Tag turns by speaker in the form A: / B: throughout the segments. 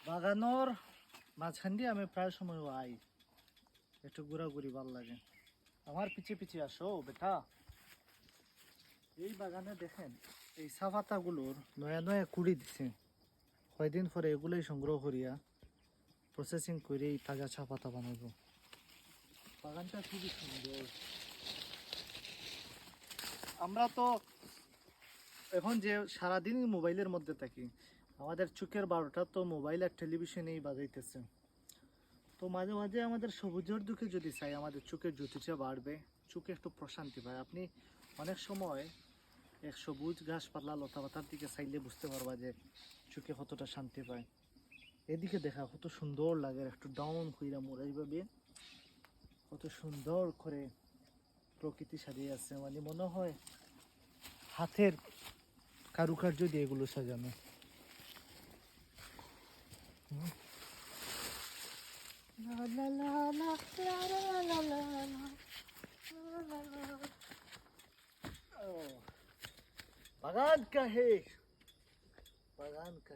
A: বাগানোর মাঝখান দিয়ে আমি প্রায় সময় আই, একটু ঘোরাঘুরি ভাল লাগে। আমার পিছে পিছে আসো বেটা। এই বাগানে দেখেন এই চা পাতাগুলোর নয়া নয়া কুড়ি দিছে, কয়দিন পরে এগুলোই সংগ্রহ করিয়া প্রসেসিং করে এই তাজা চা পাতা বানাবো। বাগানটা খুবই সুন্দর। আমরা তো এখন যে সারাদিন মোবাইলের মধ্যে থাকি, আমাদের চোখের 12টা তো মোবাইল আর টেলিভিশনেই বাজাইতেছে। তো মাঝে মাঝে আমাদের সবুজের দিকে যদি চাই, আমাদের চোখের জ্যোতিষা বাড়বে, চোখে একটু প্রশান্তি পায়। আপনি অনেক সময় এক সবুজ গাছপালা লতা পাতার দিকে চাইলে বুঝতে পারবা যে চোখে কতটা শান্তি পায়। এদিকে দেখা কত সুন্দর লাগে, একটু ডাউন কইরা মোড়াইভাবে কত সুন্দর করে প্রকৃতি সাজিয়ে আছে, মানে মনে হয় হাতের কারুকার্য দিয়ে এগুলো সাজানো। বাগান কা হে, বাগান কা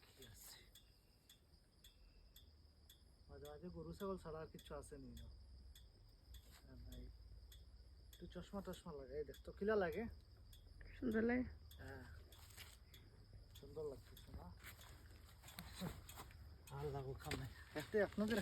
A: চিজ আছে। মাঝে মাঝে গরু ছাগল ছাড়া আর কিছু আসেনি না। নাই, একটু চশমা টশমা লাগাই দেখতো কিলা লাগে,
B: সুন্দর লাগে।
A: হ্যাঁ সুন্দর লাগতেছে না? আর লাগো খামে দেখতে আপনাদের